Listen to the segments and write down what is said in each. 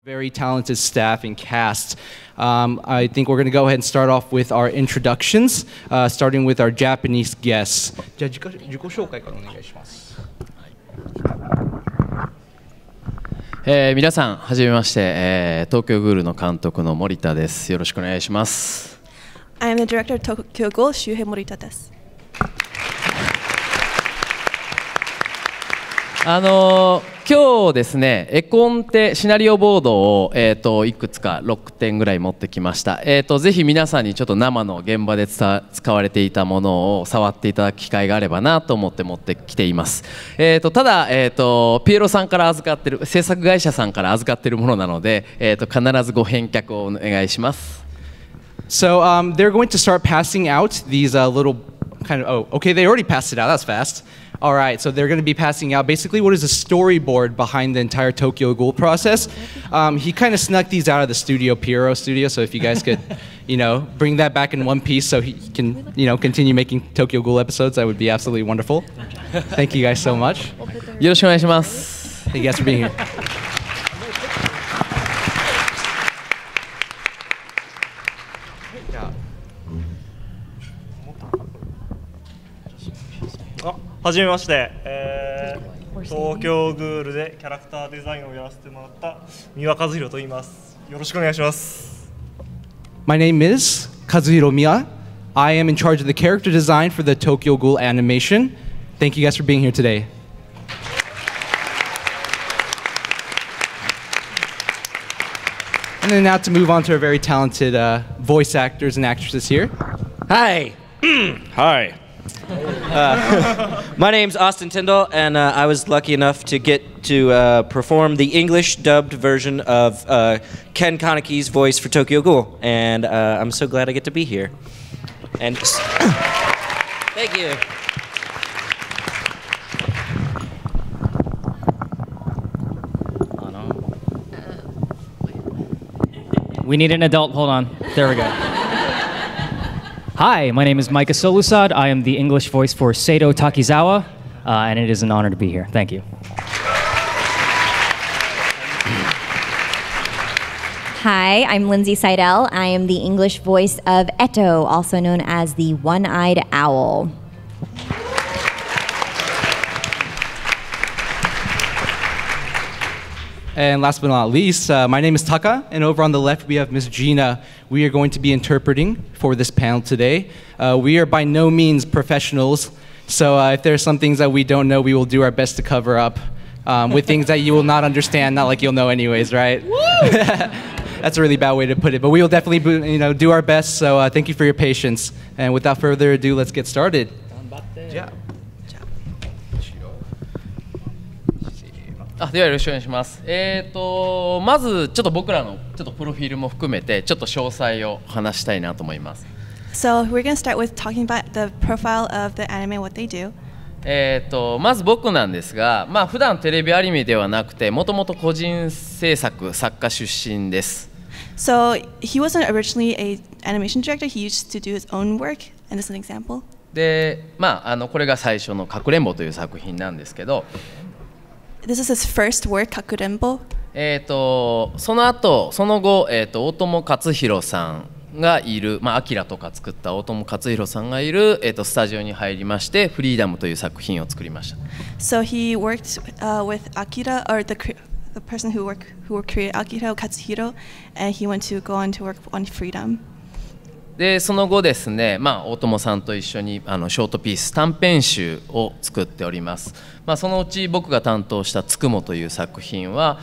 Very talented staff and cast. I think we're going to go ahead and start off with our introductions, starting with our Japanese guests. じゃあ自己紹介からお願いします。皆さんはじめまして、東京グールの監督の森田です。よろしくお願いします。I am the director of Tokyo Ghoul, Shuhei Morita です。今日ですね、絵コンテシナリオボードを、いくつか6点ぐらい持ってきました。ぜひ皆さんにちょっと生の現場で使われていたものを触っていただく機会があればなと思って持ってきています。ただ、ピエロさんから預かってる制作会社さんから預かっているものなので、必ずご返却をお願いします。So they're going to start passing out these little kind of, oh, okay, they already passed it out, that's fast. All right, so they're going to be passing out basically what is a storyboard behind the entire Tokyo Ghoul process. He kind of snuck these out of the studio, Piero studio, so if you guys could, bring that back in one piece so he can, continue making Tokyo Ghoul episodes, that would be absolutely wonderful. Thank you guys so much. よろしくお願いします。Thank you guys for being here. はじめまして、東京グールでキャラクターデザインをやらせてもらった三輪和弘と言います。よろしくお願いします。My name is Kazuhiro Miwa. I am in charge of the character design for the Tokyo Ghoul animation. Thank you guys for being here today. And then now to move on to our very talented voice actors and actresses here. Hi. Hi. My name's Austin Tindle, and I was lucky enough to get to perform the English dubbed version of Ken Kaneki's voice for Tokyo Ghoul, and I'm so glad I get to be here. And thank you. We need an adult. Hold on. There we go. Hi, my name is Micah Solusod. I am the English voice for Saito Takizawa, and it is an honor to be here. Thank you. Hi, I'm Lindsay Seidel. I am the English voice of Eto, also known as the One-Eyed Owl. And last but not least, my name is Taka, and over on the left we have Miss Gina. We are going to be interpreting for this panel today. We are by no means professionals, so if there are some things that we don't know, we will do our best to cover up with things that you will not understand, not like you'll know anyways, right? That's a really bad way to put it, but we will definitely do our best, so thank you for your patience. And without further ado, let's get started. Yeah. ではよろしくお願いします。まずちょっと僕らのちょっとプロフィールも含めてちょっと詳細を話したいなと思います。So we're going to start with talking about the profile of the anime, what they do. まず僕なんですが、普段テレビアニメではなくて、もともと個人制作作家出身です。So he wasn't originally a animation director. He used to do his own work, and this is an example. で、これが最初のかくれんぼという作品なんですけど。This is his first work, Kakurenbo. その後、大友克洋さんがいる、アキラとか作った大友克洋さんがいる、スタジオに入りまして、フリーダムという作品を作りました。So he worked with Akira, or the person who created Akira, Kazuhiro, and he went to go on to work on Freedom. でその後ですね、大友さんと一緒にショートピース短編集を作っております。そのうち僕が担当した「つくも」という作品は、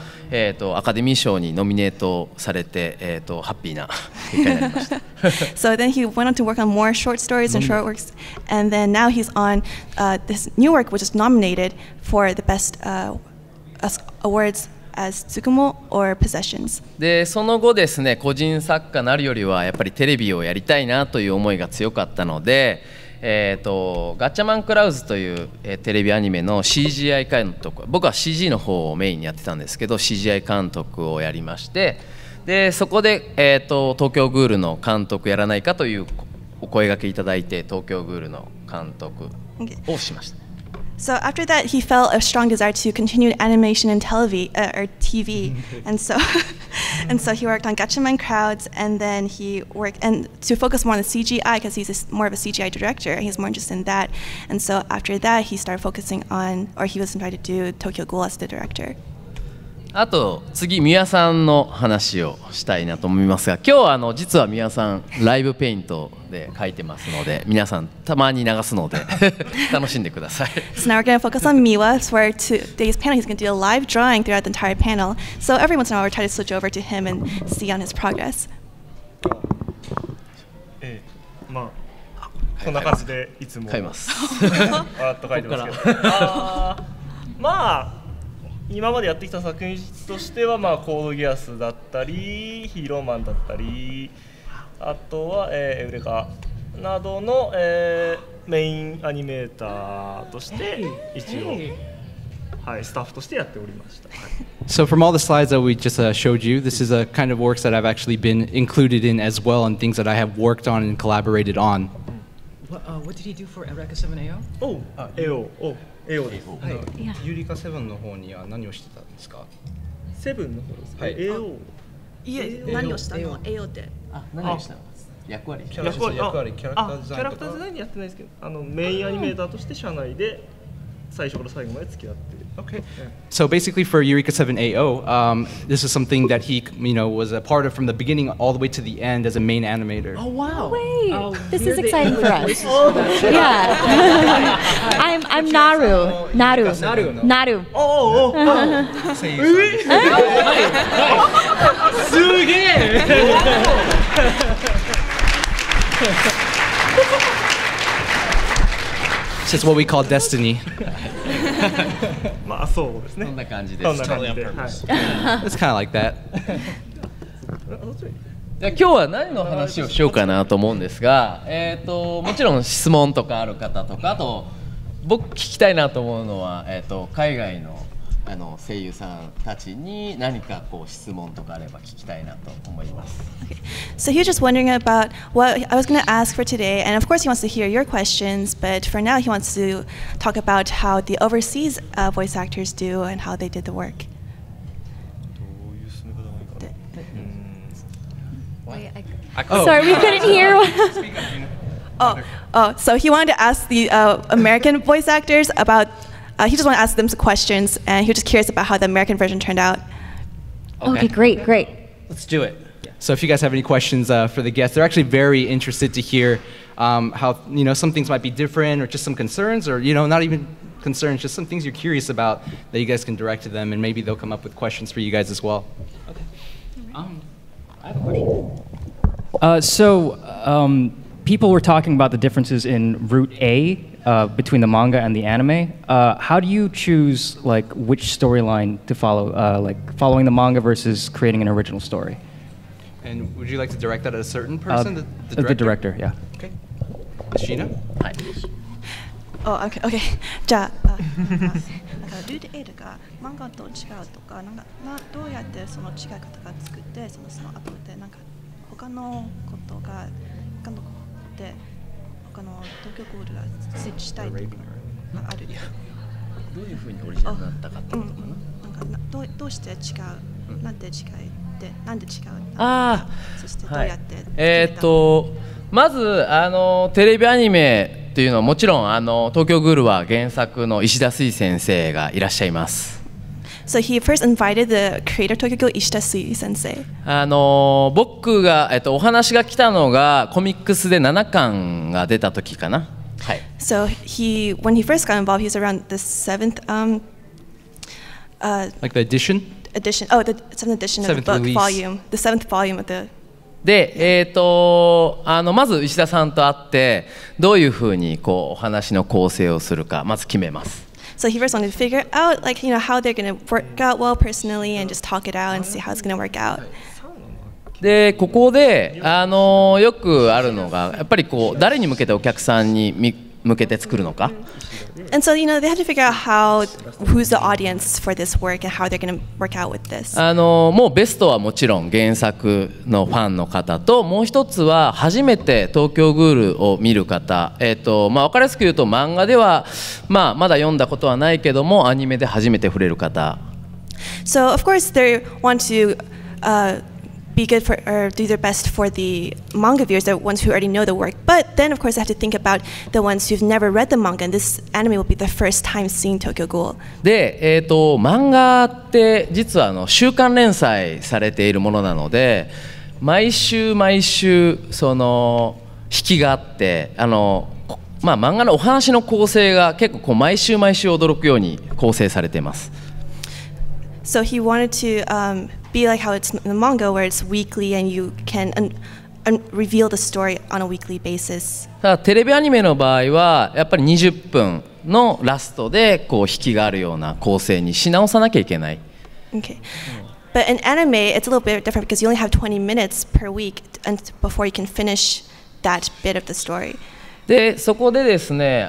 アカデミー賞にノミネートされて、ハッピーな結果になりました。So then he went on to work on more short stories and short works, and then now he's on this new work which is nominated for the best awards as Tsukumo or Possessions. でその後ですね、個人作家なるよりはやっぱりテレビをやりたいなという思いが強かったので、ガッチャマンクラウズという、テレビアニメの CGI 監督、僕は CG の方をメインにやってたんですけど CGI 監督をやりまして、でそこで、東京グールの監督やらないかというお声掛けいただいて東京グールの監督をしました。So after that, he felt a strong desire to continue animation and TV, and so he worked on Gatchaman crowds, and then he worked to focus more on the CGI because he's more of a CGI director. He's more interested in that, and so after that, he started focusing on, or he was invited to do Tokyo Ghoul as the director. あと次宮さんの話をしたいなと思いますが、今日実は宮さんライブペイントで描いてますので、皆さんたまに流すので楽しんでください。So now we're going to focus on Miwa, where today's panel he's going to do a live drawing throughout the entire panel. So every once in a while we'll try to switch over to him and see on his progress. まあこんな感じでいつも買います。あっと書いてますけど、まあ今までやってきた作品としては、まあ、コードギアスだったりヒーローマンだったり、あとは、エウレカなどの、メインアニメーターとして一応、はい、スタッフとしてやっておりました。So from all the slides that we just showed you, this is a kind of works that I've actually been included in as well, and things that I have worked on and collaborated on. What did he do for Eureka 7AO? Oh, AO. ユリカセブンの方には何をしてたんですか？セブンの方ですか？はい。AO。いえ、何をしたの？AO って。何をしたの？役割。キャラクターキャラクターデザインやってないですけど、メインアニメーターとして社内で最初から最後まで付き合ってる。Okay. So basically for Eureka 7AO, this is something that he, was a part of from the beginning all the way to the end as a main animator. Oh wow! Wait, this is exciting for us. Yeah, I'm Naru. Oh. すげえ。It's just what we call destiny. まあそうですね。そんな感じです。そんな感じで。It's kind of like that. 今日は何の話をしようかなと思うんですが、もちろん質問とかある方とか、あと僕聞きたいなと思うのは、海外の声優さんたちに何かこう質問とかあれば聞きたいなと思います。Okay. So he was just wondering about what I was going to ask for today, and of course he wants to hear your questions, but for now he wants to talk about how the overseas voice actors do and how they did the work. Sorry, we couldn't hear. So he wanted to ask the American voice actors about. He just wanted to ask them some questions, and he was just curious about how the American version turned out. Okay, great. Let's do it. So if you guys have any questions for the guests, they're actually very interested to hear how, some things might be different or just some concerns or, not even concerns, just some things you're curious about that you guys can direct to them, and maybe they'll come up with questions for you guys as well. Okay. I have a question. People were talking about the differences in Route A between the manga and the anime. How do you choose which storyline to follow, following the manga versus creating an original story? And would you like to direct that at a certain person? The director, yeah. Okay. Shina? Hi. Okay. じゃあ、ルート A とか漫画と違うとか、どうやってその違い方が作って、その後で他のことが他の東京ゴールが設置したいとかある。どういうふうにオリジナルになったかってことかな。どうして違う、なんで違いで、なんで違う。そしてどうやって。まずテレビアニメというのはもちろん東京グールは原作の石田水先生がいらっしゃいます。So he first invited the creator Tokyo Ghoul Ishita Sui sensei. 僕がお話が来たのがコミックスで7巻が出た時かな。はい。So when he first got involved, he was around the seventh like the edition? Oh, the seventh edition of the book volume, the seventh volume of the. で、まず石田さんと会ってどういうふうにお話の構成をするかまず決めます。So he first wanted to figure out, how they're going to work out well personally and just talk it out and see how it's going to work out. で、ここでよくあるのがやっぱり誰に向けてお客さんに向けて作るのか。And so, they have to figure out who's the audience for this work and how they're going to work out with this. もうベストはもちろん原作のファンの方と、もう一つは初めて東京グールを見る方、分かりやすく言うと漫画では、まだ読んだことはないけどもアニメで初めて触れる方。So of course they want to be good for or do their best for the manga viewers, the ones who already know the work. But then of course they have to think about the ones who've never read the manga, and this anime will be the first time seeing Tokyo Ghoul. で、漫画って実は週刊連載されているものなので、毎週毎週その引きがあって、漫画のお話の構成が結構毎週毎週驚くように構成されています。So he wanted to be like how it's in the manga, where it's weekly and you can reveal the story on a weekly basis. ただテレビアニメの場合はやっぱり20分のラストでこう引きがあるような構成にし直さなきゃいけない。Okay. But in anime, it's a little bit different because you only have 20 minutes per week before you can finish that bit of the story. でそこでですね、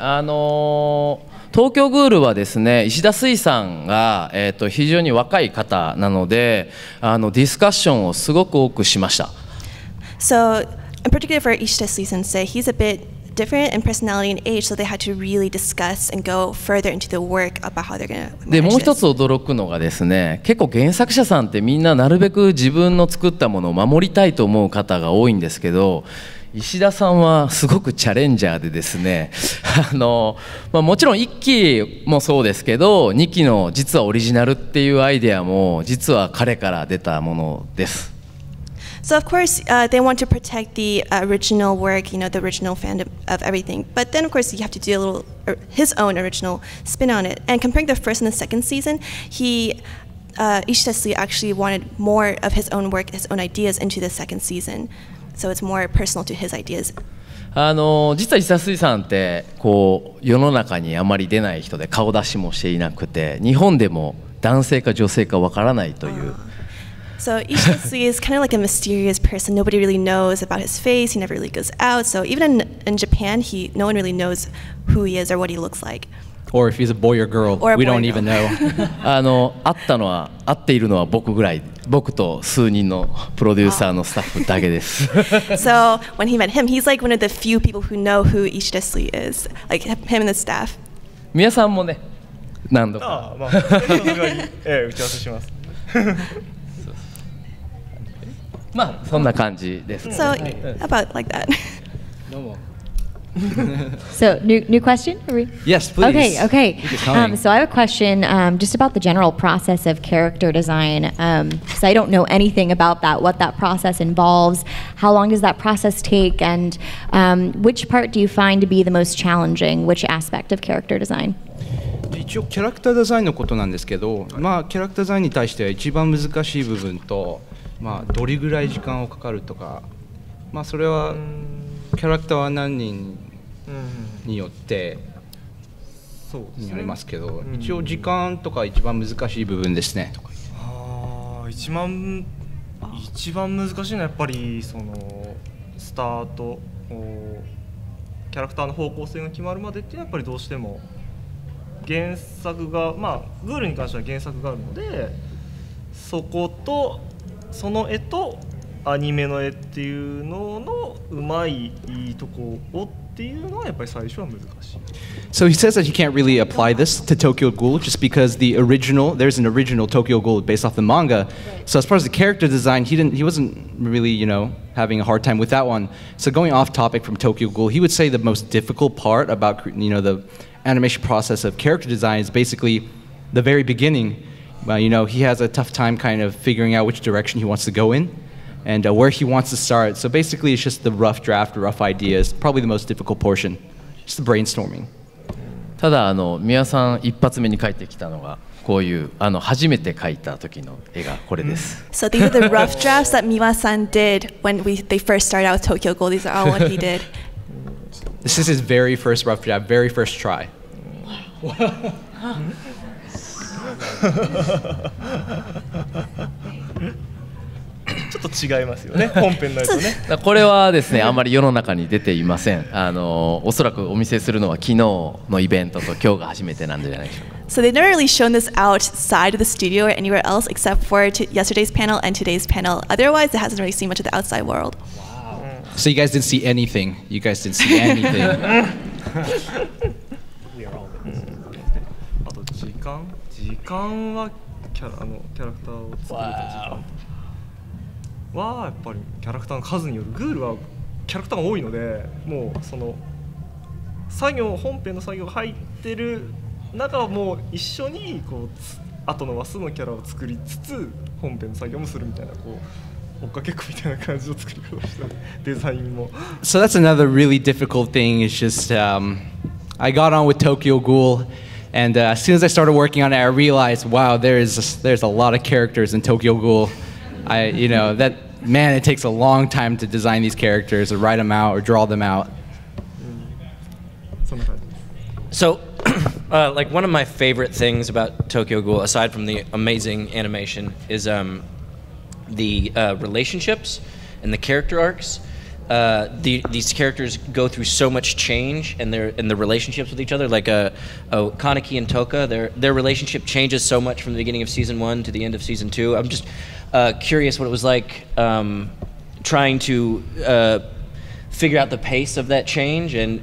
東京グールはですね、石田水さんが、非常に若い方なので、ディスカッションをすごく多くしました。So, in particular for Ishida Sensei, he's a bit different in personality and age, so they had to really discuss and go further into the work about how they're going to manage this. でもう一つ驚くのがですね、結構原作者さんってみんななるべく自分の作ったものを守りたいと思う方が多いんですけど、石田さんはすごくチャレンジャーでですね、もちろん1期もそうですけど2期の実はオリジナルっていうアイデアも実は彼から出たものです。So of course they want to protect the original work, the original fandom of everything. But then of course you have to do a little his own original spin on it. And comparing the first and the second season, Ishida actually wanted more of his own work, his own ideas into the second season. So it's more personal to his ideas. 実は石田水さんってこう世の中にあまり出ない人で顔出しもしていなくて、日本でも男性か女性かわからないという。So Ishida is kind of like a mysterious person. Nobody really knows about his face. He never really goes out. So even in Japan, no one really knows who he is or what he looks like. Or if he's a boy or girl, we don't even know. 会っているのは僕ぐらい、僕と数人のプロデューサーのスタッフだけです。So when he met him, he's like one of the few people who know who Ishida is, like him and the staff. 宮さんもね、何度か。打ち合わせします。そんな感じです。So about like that. So, new question? Yes, please. Okay. So I have a question just about the general process of character design. So I don't know anything about that, what that process involves, how long does that process take, and which part do you find to be the most challenging, which aspect of character design? 一応キャラクターデザインのことなんですけど、キャラクターデザインに対しては一番難しい部分と、どれぐらい時間をかかるとか、それはキャラクターは何人によってになりますけど、一応時間とか一番難しい部分ですね。一番難しいのはやっぱりそのスタート、キャラクターの方向性が決まるまでっていうのはやっぱりどうしても原作がグールに関しては原作があるので、そことその絵とアニメの絵っていうののうまいとこをっていうのはやっぱり最初は難しい。So he says that he can't really apply this to Tokyo Ghoul just because there's an original Tokyo Ghoul based off the manga. So as far as the character design, he wasn't really, having a hard time with that one. So going off topic from Tokyo Ghoul, he would say the most difficult part about, the animation process of character design is basically the very beginning. He has a tough time kind of figuring out which direction he wants to go in and where he wants to start. So basically it's just the rough draft, rough ideas, probably the most difficult portion, just the brainstorming. ただ宮さん一発目に描いてきたのがこういう初めて描いた時の絵がこれです。So these are the rough drafts that Miwa-san did when they first started out with Tokyo Ghoul. These are all what he did. This is his very first rough draft, very first try. ちょっと違いますよね本編のやつとね。これはですねあまり世の中に出ていません。おそらくお見せするのは昨日のイベントと今日が初めてなんじゃないでしょうか。So they've never really shown this outside of the studio or anywhere else except for yesterday's panel and today's panel. Otherwise, it hasn't really seen much of the outside world. Wow. So you guys didn't see anything. You guys didn't see anything. あと時間はキャラクターを作る時間はやっぱりキャラクターの数による。グールはキャラクターが多いので、もうその本編の作業が入ってる中はもう一緒にこう後の話数のキャラを作りつつ本編の作業もするみたいな、こう追っかけっこみたいな感じの作り方をしたデザインも。So that's another really difficult thing. It's just I got on with Tokyo Ghoul, and as soon as I started working on it, I realized, wow, there's a lot of characters in Tokyo Ghoul. It takes a long time to design these characters, or write them out, or draw them out. So, like one of my favorite things about Tokyo Ghoul, aside from the amazing animation, is the relationships and the character arcs. These characters go through so much change, and the relationships with each other. Like Kaneki and Toka, their relationship changes so much from the beginning of season 1 to the end of season 2. I'm just curious what it was like trying to figure out the pace of that change, and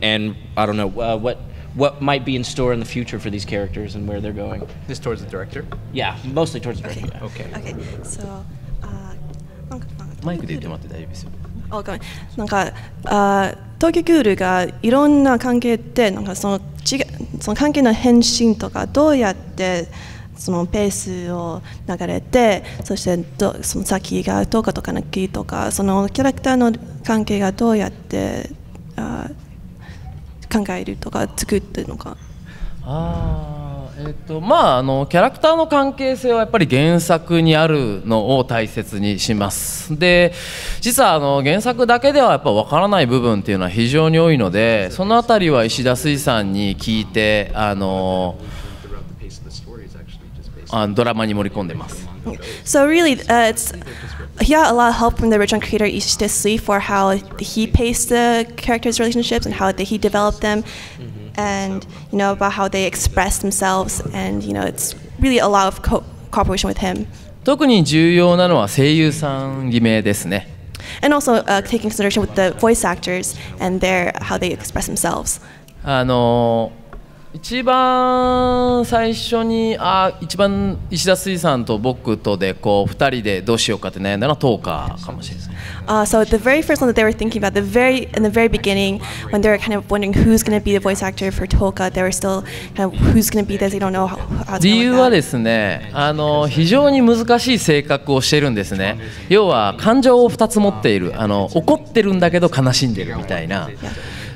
I don't know what might be in store in the future for these characters and where they're going. This towards the director? Yeah, mostly towards the director. Okay. So, マイクで言ってもらって大丈夫ですよ。なんか東京グールがいろんな関係ってなんかその関係の変身とかどうやってそのペースを流れて、そしてその先がトカとかナキとかそのキャラクターの関係がどうやって考えるとか作ってるのか。キャラクターの関係性はやっぱり原作にあるのを大切にします。で、実は原作だけではやっぱ分からない部分っていうのは非常に多いので、そのあたりは石田水産に聞いてドラマに盛り込んでます。So really, he got a lot of help from the original creator Ishida Sui for how he paced the characters' relationships and how he developed them, and about how they express themselves, and it's really a lot of cooperation with him. 特に重要なのは声優さん決めですね。And also taking consideration with the voice actors and how they express themselves. 一番最初に一番石田水産と僕とでこう2人でどうしようかって悩んだのはトーカーかもしれないですね。So the very first one that they were thinking about, in the very beginning, when they were kind of wondering who's going to be the voice actor for Toka, they were still kind of who's going to be this. They don't know how it's going to work. 理由はですね、非常に難しい性格をしてるんですね。要は感情を2つ持っている、怒ってるんだけど悲しんでるみたいな。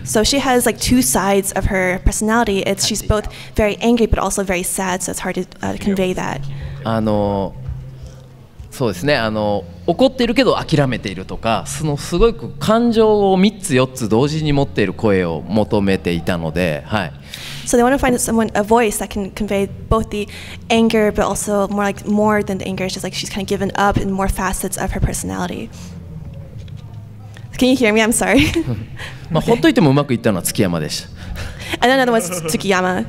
So she has like two sides of her personality. She's both very angry but also very sad, so it's hard to convey that. そうですね。怒っているけど諦めているとか、すごく感情を3つ4つ同時に持っている声を求めていたので、はい。So they want to find a voice that can convey both the anger but also more than the anger. It's just like she's kind of given up in more facets of her personality. Can you hear me? I'm sorry. ほっといてもうまくいったのは月山でした。And then another one's Tsukiyama.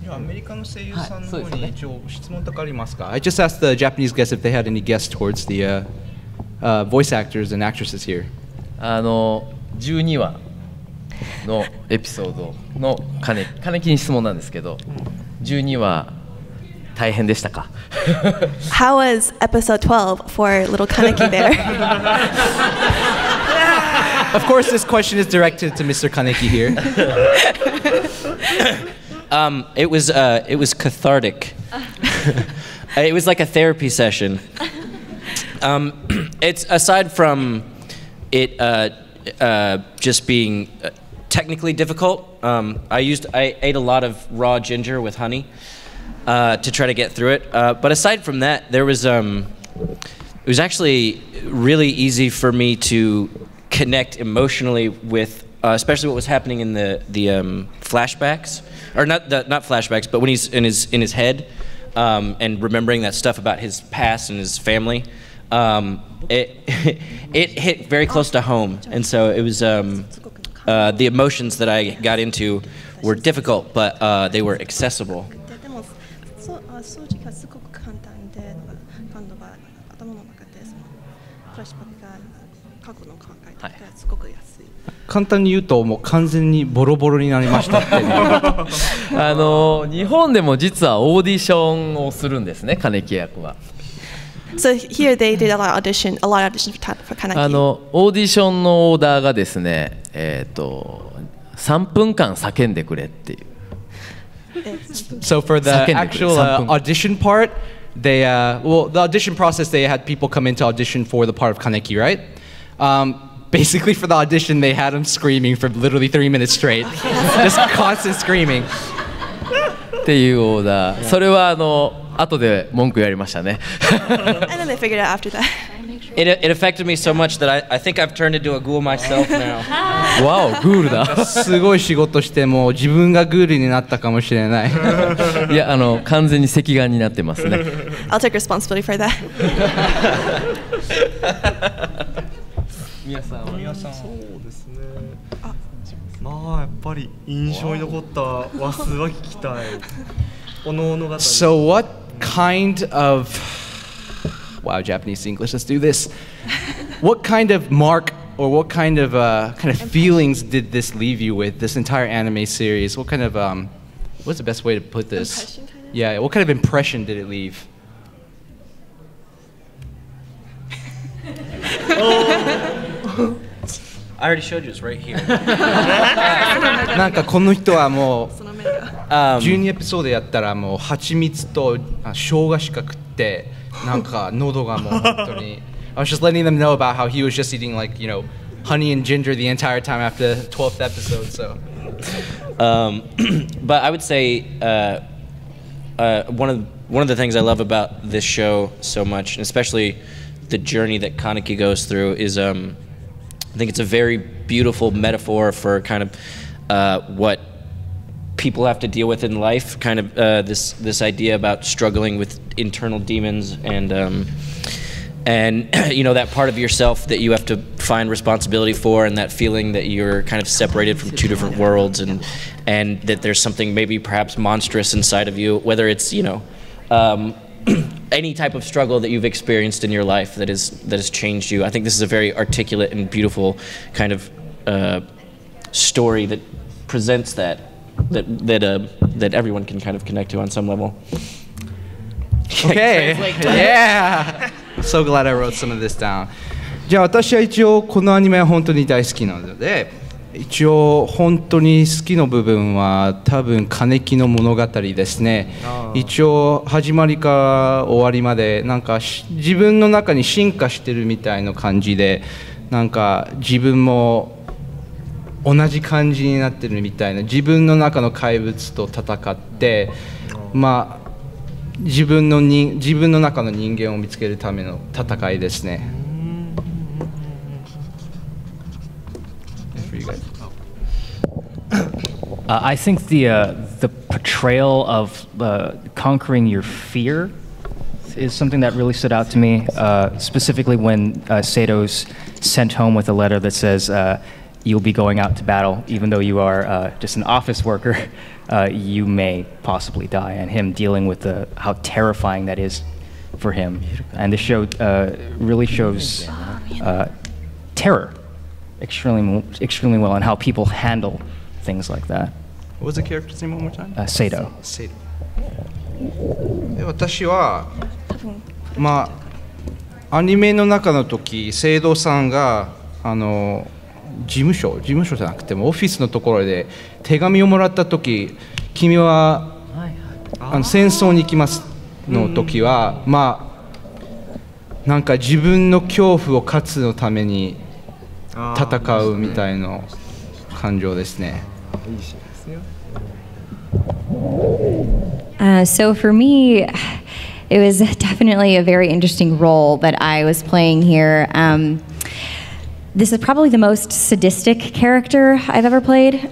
アメリカの声優さんの方に一応質問とかありますか? I just asked the Japanese guests if they had any guests towards the voice actors and actresses here. 12話のエピソードの金木に質問なんですけど、12話大変でしたか? How was episode 12 for little Kaneki there? Of course, this question is directed to Mr. Kaneki here. It was cathartic. It was like a therapy session. It's aside from it just being technically difficult. I ate a lot of raw ginger with honey to try to get through it. But aside from that, it was actually really easy for me to connect emotionally with, especially what was happening in the flashbacks, or not flashbacks, but when he's in his head, and remembering that stuff about his past and his family, it hit very close to home, and so it was the emotions that I got into were difficult, but they were accessible. でも正直はすごく簡単で感度が頭の中でそのフラッシュバックが過去の考えとかすごく安い。簡単に言うともう完全にボロボロになりましたって日本でも実はオーディションをするんですね、金木役は。So here they did a lot of audition for Kaneki. オーディションのオーダーがですね、3分間叫んでくれっていう。So for the actual audition part, they well, the audition process, they had people come in to audition for the part of Kaneki, right? Basically, for the audition, they had him screaming for literally 3 minutes straight, just constant screaming. っていうオーダー。それは後で文句言われましたね。And then they figured it out after that. It affected me so much that I think I've turned into a ghoul myself now. わお、グールだ。すごい仕事しても自分がグールになったかもしれない。いや、完全に赤眼になってますね。I'll take responsibility for that. 宮さんそうですね。まあやっぱり印象に残った話数は聞きたい。So what kind of wow, Japanese English, let's do this. What kind of mark or what kind of feelings did this leave you with, this entire anime series? What kind of what's the best way to put this? Impression, kind of? Yeah, what kind of impression did it leave? I already showed you, it's right here. なんかこの人はもう12エピソードやったらもう蜂蜜と生姜しか食ってなんか喉がもう本当に I was just letting them know about how he was just eating like, you know, honey and ginger the entire time after the 12th episode, so but I would say one of the things I love about this show so much, and especially the journey that Kaneki goes through, is I think it's a very beautiful metaphor for kind of what people have to deal with in life, kind of this idea about struggling with internal demons and you know, that part of yourself that you have to find responsibility for, and that feeling that you're kind of separated from two different worlds, and that there's something maybe perhaps monstrous inside of you, whether it's, you know, any type of struggle that you've experienced in your life that has changed you. I think this is a very articulate and beautiful kind of story that presents that everyone can kind of connect to on some level. Okay, yeah. I'm so glad I wrote some of this down. じゃあ私は一応このアニメは本当に大好きなので、一応本当に好きな部分は多分金木の物語ですね。一応始まりから終わりまでなんか自分の中に進化してるみたいな感じで、なんか自分も同じ感じになってるみたいな、自分の中の怪物と戦って、まあ自分の中の人間を見つけるための戦いですね。I think the portrayal of conquering your fear is something that really stood out to me, specifically when Saito's sent home with a letter that says you'll be going out to battle, even though you are just an office worker, you may possibly die, and him dealing with how terrifying that is for him. And the show really shows terror extremely well, and how people handle things like that. What was the character's name one more time? Saito. Saito. 私はまあアニメの中の時、聖堂さんが事務所じゃなくてもオフィスのところで手紙をもらった時、君は戦争に行きますの時は、まあなんか自分の恐怖を勝つのために戦うみたいな感情ですね。So for me, it was definitely a very interesting role that I was playing here. this is probably the most sadistic character I've ever played,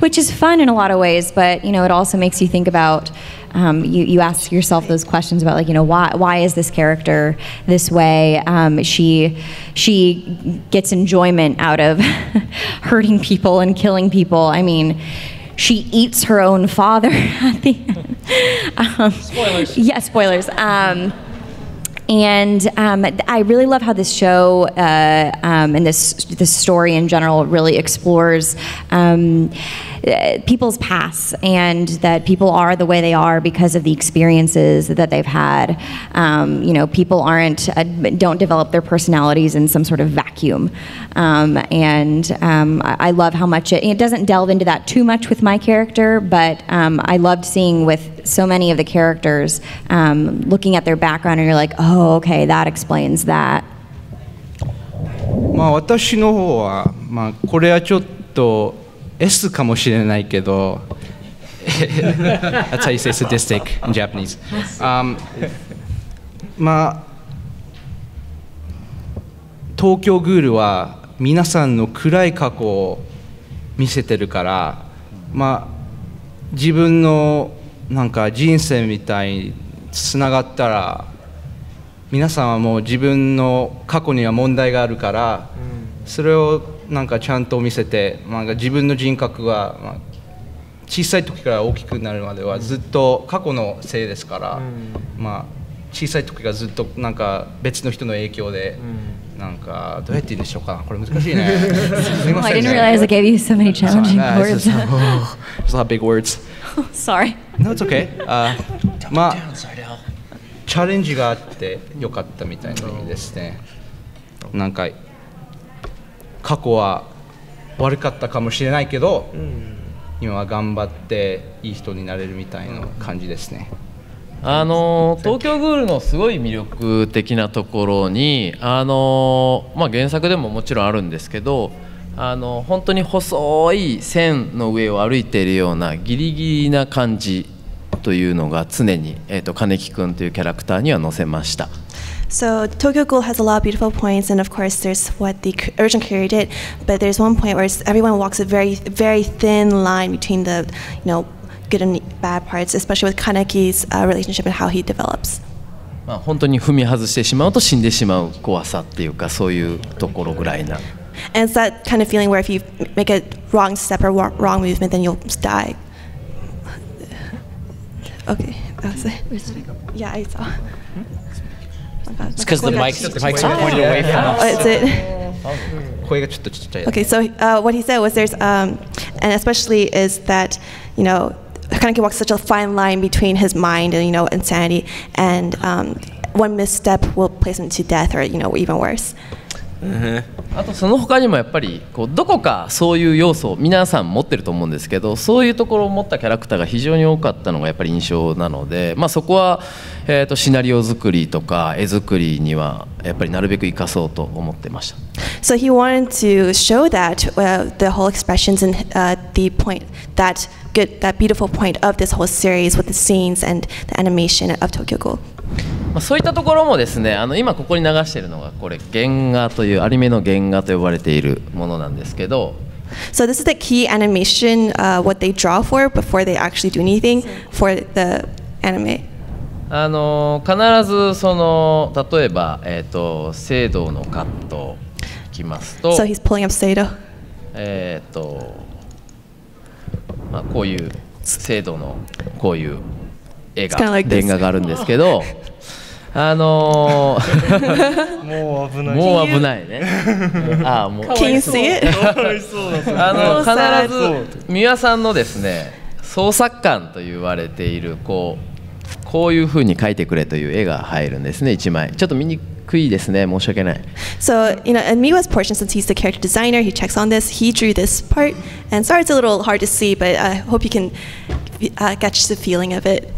which is fun in a lot of ways, but it also makes you think about, you ask yourself those questions about why is this character this way? She gets enjoyment out of hurting people and killing people. I mean, she eats her own father at the end. Spoilers. Yeah, spoilers. And I really love how this show and this story in general really explores people's pasts, and that people are the way they are because of the experiences that they've had. People don't develop their personalities in some sort of vacuum. I love how much it doesn't delve into that too much with my character, but I loved seeing with so many of the characters, looking at their background and you're like, oh, okay, that explains that. 私の方は、これはちょっと S かもしれないけどThat's how you say sadistic in Japanese. 東京グールは皆さんの暗い過去を見せてるから、自分のなんか人生みたいにつながったら、皆さんはもう自分の過去には問題があるから、それをなんかちゃんと見せて、自分の人格が、小さい時から大きくなるまではずっと過去のせいですから、小さい時からずっとなんか別の人の影響で、なんかどうやって言うんでしょうか、これ難しいね。すみませんね。I didn't realize I gave you so many challenging words. There's a lot of big words. Sorry. No, it's okay. チャレンジがあってよかったみたいな意味ですね。なんか過去は悪かったかもしれないけど、今は頑張っていい人になれるみたいな感じですね。東京グールのすごい魅力的なところに、原作でももちろんあるんですけど、本当に細い線の上を歩いているようなギリギリな感じというのが常に、金木くんというキャラクターには載せました。So Tokyo Ghoul has a lot of beautiful points, and of course there's what the original creator did, but there's one point where everyone walks a very, very thin line between the, good and bad parts, especially with Kaneki's relationship and how he develops. 本当に踏み外してしまうと死んでしまう怖さっていうか、そういうところぐらいな。And it's that kind of feeling where if you make a wrong step or wrong movement, then you'll die. Okay, that was it. Yeah, I saw. It's because the mics are pointed away from us. That's it. 声がちょっとちっちゃい。Okay, so what he said was and especially is that, Kaneki walks such a fine line between his mind and, insanity, and one misstep will place him to death or, even worse. あとその他にもやっぱりどこかそういう要素を皆さん持ってると思うんですけど、そういうところを持ったキャラクターが非常に多かったのがやっぱり印象なので、そこは、シナリオ作りとか絵作りにはやっぱりなるべく生かそうと思ってました。So he wanted to show that the whole expressions and the point that beautiful point of this whole series with the scenes and the animation of Tokyo Ghoul. そういったところもですね、今ここに流しているのがこれ原画というアニメの原画と呼ばれているものなんですけど、So this is the key animation, what they draw for before they actually do anything for the anime. 必ず例えばセイドのカットいきますと、So he's pulling up Saito. こういうセイドのこういう絵が like 原画があるんですけど、もう危ないね。もう Can you see it? 必ず三輪さんのですね、創作感と言われているこういう風に描いてくれという絵が入るんですね、1枚。ちょっと見にくいですね、申し訳ない。So, in Miwa's portion, since he's the character designer, he checks on this, he drew this part, and sorry it's a little hard to see, but I hope you can catch the feeling of it.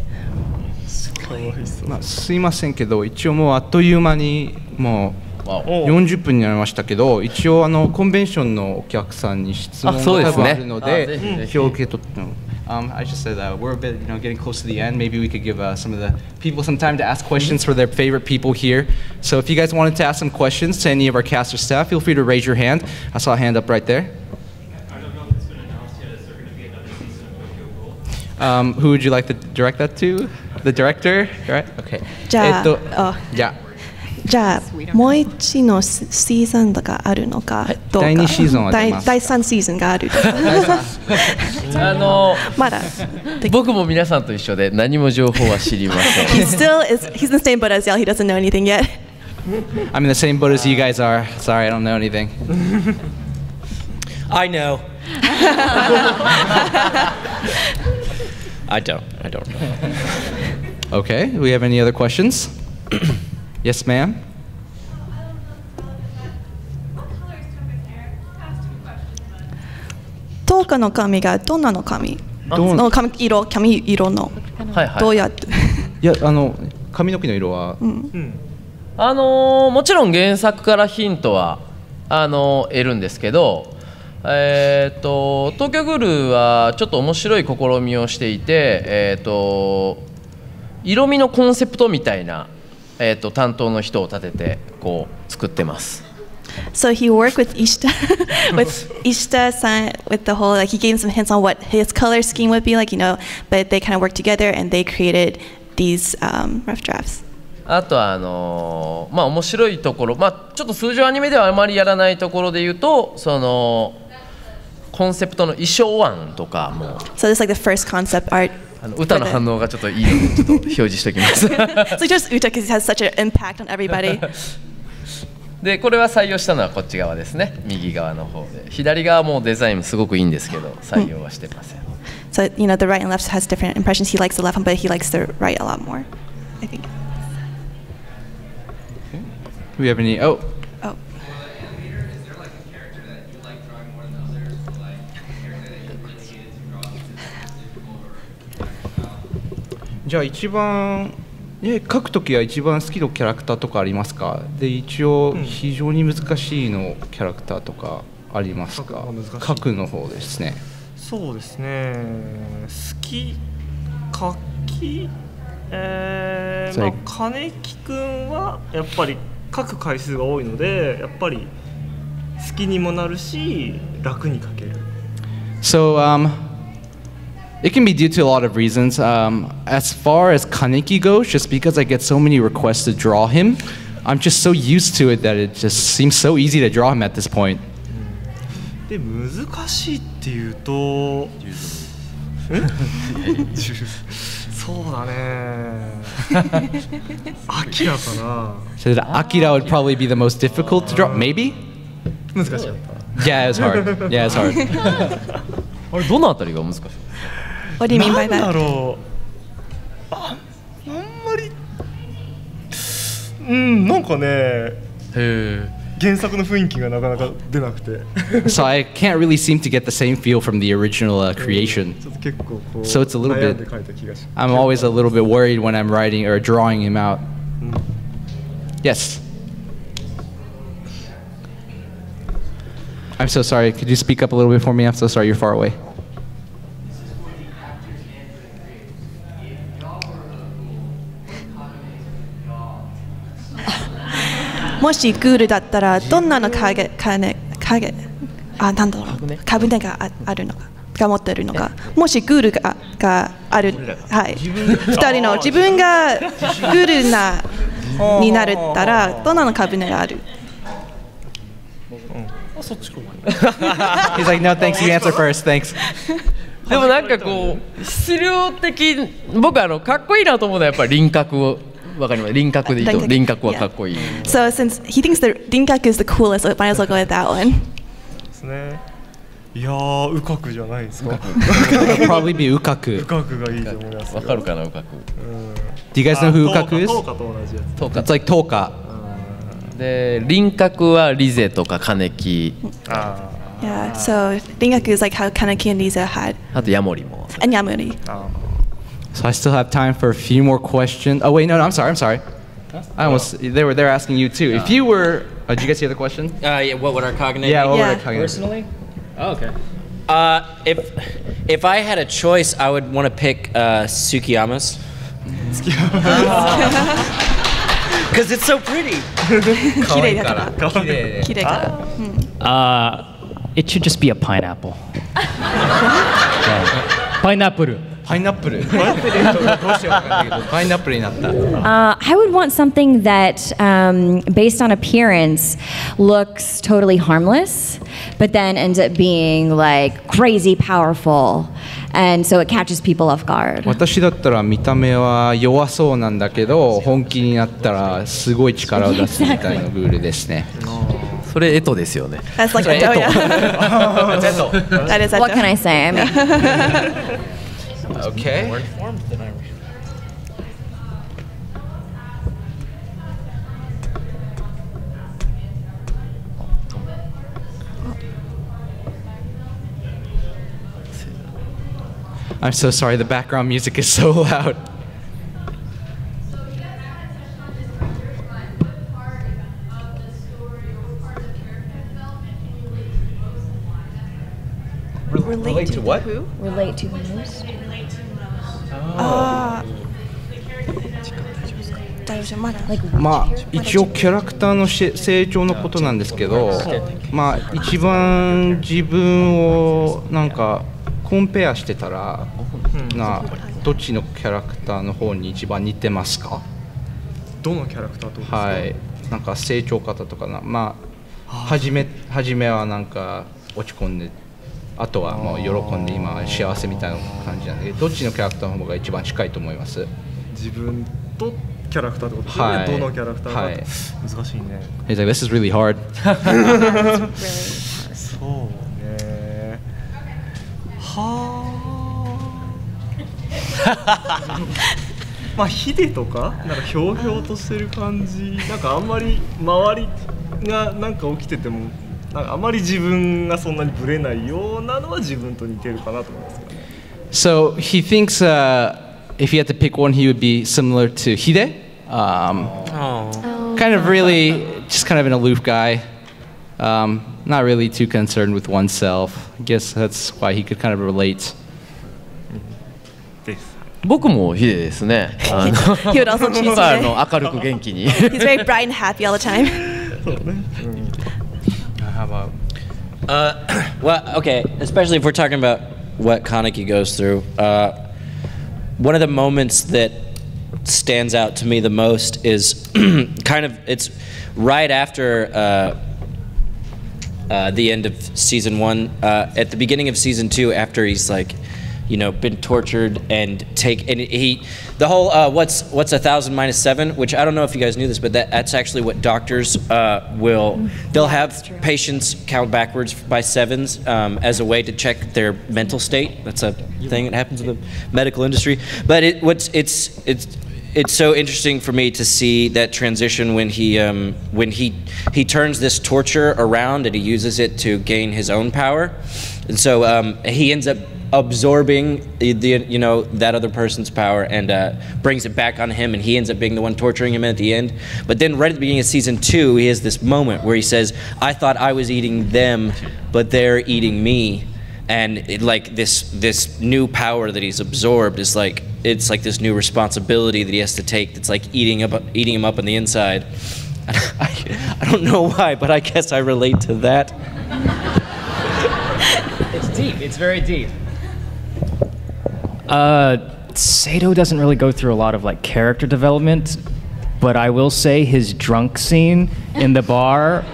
すいませんけど、一応もうあっという間にもう40分になりましたけど、一応コンベンションのお客さんに質問が多分あるので、今日受け取って I just said we're a bit, getting close to the end. Maybe we could give some of the people some time to ask questions for their favorite people here. So if you guys wanted to ask some questions to any of our cast or staff, feel free to raise your hand. I saw a hand up right there. I don't know if it's been announced yet. Is there going to be another season of Tokyo Ghoul? Who would you like to direct that to? The director? Right? Okay. じゃあ、Yeah. じゃあもう一のシーズンがあるのかどうか。第2シーズンは出ます。第3シーズンがあるとか。まだ。僕も皆さんと一緒で何も情報は知りません。He's in the same boat as y'all. He doesn't know anything yet. I'm in the same boat as you guys are. Sorry, I don't know anything. I know. I don't know. Okay, do we have any other questions? Yes, ma'am. Toka no kamiがどんなの髪？の髪色の。はいはい。どうやって？いや髪の毛の色は。もちろん原作からヒントは得るんですけど、東京グルはちょっと面白い試みをしていて、色味のコンセプトみたいな、担当の人を立ててこう作ってます。So he worked with Ishita-san with the whole, like he gave some hints on what his color scheme would be like, but they kind of worked together and they created these rough drafts. あとは面白いところ、ちょっと通常アニメではあまりやらないところで言うと、そのコンセプトの衣装案とかも。So this is like the first concept art. 歌の反応がちょっといいのでちょっと表示しておきます。So just Uta because he has such an impact on everybody. でこれは採用したのはこっち側ですね。右側の方で。左側もデザインすごくいいんですけど、採用はしてません。So the right and left has different impressions. He likes the left one, but he likes the right a lot more, I think. Do we have any? Oh. Is there like a character that you like drawing more than others? Like a character that you dedicated to draw specifically or? じゃあ一番描くときは一番好きなキャラクターとかありますか？で一応非常に難しいのキャラクターとかありますか？描くの方ですね。そうですね。好き書き金木くんはやっぱり書く回数が多いのでやっぱり好きにもなるし楽に書ける。So it can be due to a lot of reasons. As far as Kaneki goes, just because I get so many requests to draw him, I'm just so used to it that it just seems so easy to draw him at this point. で難しいっていうとそうだねアキラかな。 So Akira would probably be the most difficult to draw. Maybe? 難しかった。 Yeah, it was hard. Yeah, it was hard. あれどのあたりが難しい？ What do you mean by なんだ that? ろう。あんまりなんかね原作の雰囲気がなかなか出なくて。 So I can't really seem to get the same feel from the original creation. ちょっと結構こう So it's a little 悩ん bit. で書いた気がし。 I'm always a little bit worried when I'm writing or drawing him out. Yes. I'm so sorry. Could you speak up a little bit for me? I'm so sorry. You're far away. Moshi Ghoul だったらどんなの影なんだろう株ねがあるのかが持ってるのかもしグールがあるはい2人の自分がグールになるったらどんなの株ねがある。He's like, no, thanks. You answer first. Thanks. でもなんかこう質量的僕かっこいいなと思うのはやっぱり輪郭をわかります。輪郭でいいと輪郭はかっこいい。So since he thinks the 輪郭 is the coolest, so might as well go with that one. ですね。いやー、うかくじゃないですか。Probably be Ukaku. うかくがいいと思います。わかるかなうかく。Do you guys know who Ukaku is? トーカと同じやつ。It's like Toka. で輪郭はリゼとか金木。Yeah, so 輪郭 is like how Kaneki and Lisa had. あとヤモリも。And Yamuri. So I still have time for a few more questions. Oh wait, no, I'm sorry. I almost they're asking you too. If you were, did you guys hear the question? Yeah, what would our cognate? Yeah, what Yeah. would our cognate? Personally? Oh, okay. If I had a choice, I would want to pick Tsukiyama's. Because it's so pretty. 綺麗だから。綺麗から。It should just be a pineapple. Pineapple. Pineapple. どうしようかなけど、パイナップルになった。I would want something that, based on appearance, looks totally harmless, but then ends up being like crazy powerful, and so it catches people off guard. 私だったら見た目は弱そうなんだけど、本気になったらすごい力を出すみたいなルールですね。それエトですよね。That's like Eto, yeah. That is Eto. What can I say? I mean, Okay. More informed than I was. I'm so sorry, the background music is so loud. Relate to what? Who? relate to the most. 大丈夫まだ。まあ一応キャラクターの成長のことなんですけど、まあ一番自分をなんかコンペアしてたら、どっちのキャラクターの方に一番似てますか？どのキャラクターとですか？はい、なんか成長方とかな、まあ初めはなんか落ち込んで、あとはもう喜んで今は幸せみたいな感じなんだけど、どっちのキャラクターの方が一番近いと思います？自分とキャラクターってことですよね。はいどのキャラクターが、はい難しいね。He's like, this is really hard. そうね。はあ。まあヒデとかなんかひょうひょうとしてる感じ、なんかあんまり周りがなんか起きててもなんかあまり自分がそんなにブレないようなのは自分と似てるかなと思いますけどね。So he thinks if he had to pick one, he would be similar to Hide. Kind of really, just kind of an aloof guy. Not really too concerned with oneself. I guess that's why he could kind of relate. です。僕もヒデですね。He would also choose Hide. 明るく元気に。 He's very bright and happy all the time. How about? Well, okay, especially if we're talking about what Kaneki goes through. One of the moments that stands out to me the most is it's right after the end of season 1, at the beginning of season 2, after he's like, been tortured and the whole what's 1,000 minus 7, which I don't know if you guys knew this, but that's actually what doctors they'll have patients count backwards by 7s as a way to check their mental state. That's a thing that happens in the medical industry. But it's so interesting for me to see that transition when he turns this torture around and he uses it to gain his own power, and so he ends up absorbing that other person's power and brings it back on him, and he ends up being the one torturing him at the end. But then right at the beginning of season 2, he has this moment where he says, I thought I was eating them, but they're eating me. And this new power that he's absorbed is it's like this new responsibility that he has to take that's like eating him up on the inside. I don't know why, but I guess I relate to that. It's deep. It's very deep. Saito doesn't really go through a lot of character development, but I will say his drunk scene in the bar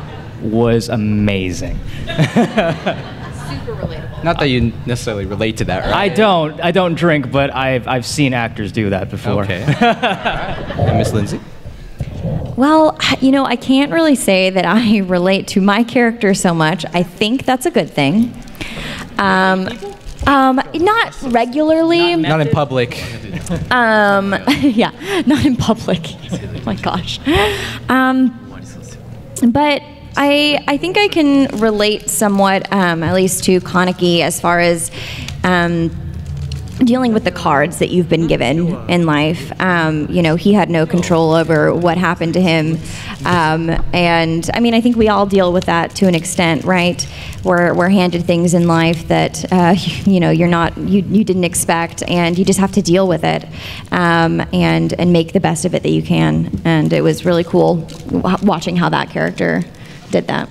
was amazing. Super relatable. Not that you necessarily relate to that, right? I don't drink, but I've seen actors do that before. Okay. And Miss Lindsay? Well, I can't really say that I relate to my character so much. I think that's a good thing. Not regularly. Not in public. Yeah, not in public. Oh my gosh. But I think I can relate somewhat, at least to Kaneki, as far as dealing with the cards that you've been given in life. You know, he had no control over what happened to him. And I mean, I think we all deal with that to an extent, right? We're handed things in life that, you know, you didn't expect, and you just have to deal with it and make the best of it that you can. And it was really cool watching how that character did that.